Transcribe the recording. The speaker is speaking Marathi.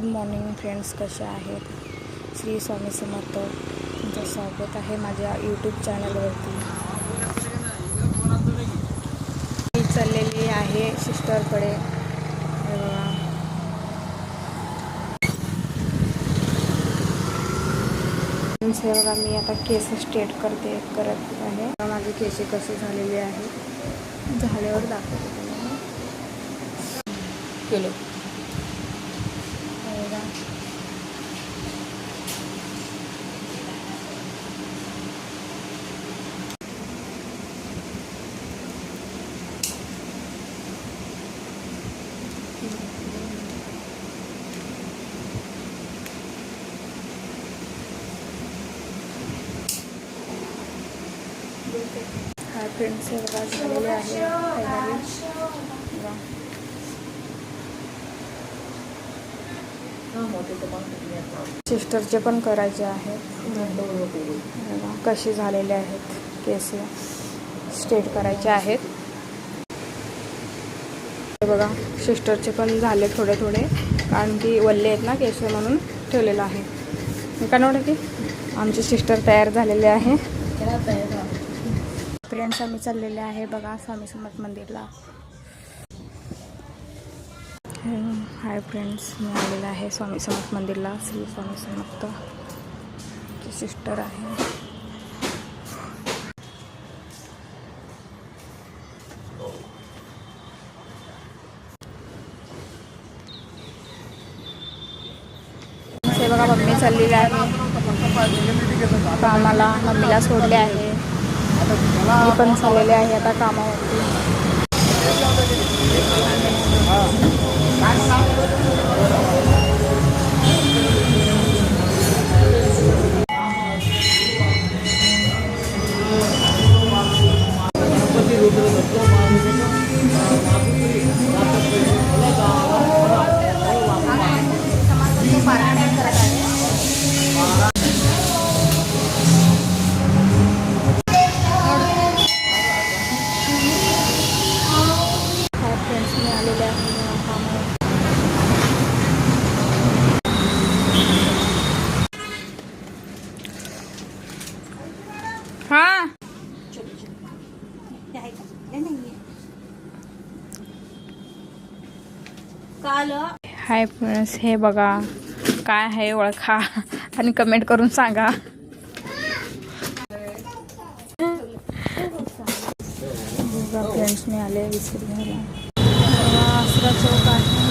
गुड मॉर्निंग फ्रेंड्स, कशा आहेत? श्री स्वामी समर्थ. तुमचं स्वागत आहे माझ्या यूट्यूब चॅनलवरती. मी चाललेली आहे सिस्टरकडे. हे बघा, मी आता केस स्ट्रेट करत आहे. माझे केस कसे झालेले आहे झाल्यावर दाखवते तुम्हाला. केलो हाय फ्रेंड्स, हे बघा झालेले आहे फायनली. सिस्टरचे पण करायचे आहेत. कसे झालेले आहेत केस, स्ट्रेट करायचे आहेत. बघा, सिस्टरचे पण झाले थोडे थोडे, कारण की वल्ले आहेत ना केस, म्हणून ठेवलेलं आहे. कारण वाटतं की आमचे सिस्टर तयार झालेले आहे. फ्रेंड्स, आम्ही चाललेले आहे बघा स्वामी समर्थ मंदिरला. हाय फ्रेंड्स, मी आलेला आहे स्वामी समर्थ मंदिरला. श्री स्वामी समर्थ सिस्टर आहे. हे बघा, मम्मी चाललेली आहे कामाला. मम्मीला सोडले आहे. मी पण चाललेले आहे आता कामावरती. हाँ, हाय फ्रेंड्स, हे बघा काय आहे ओळखा आणि कमेंट करून सांगा. फ्रेंड्स, मी आले विसरून घ्यायला. आसरा चौक आहे.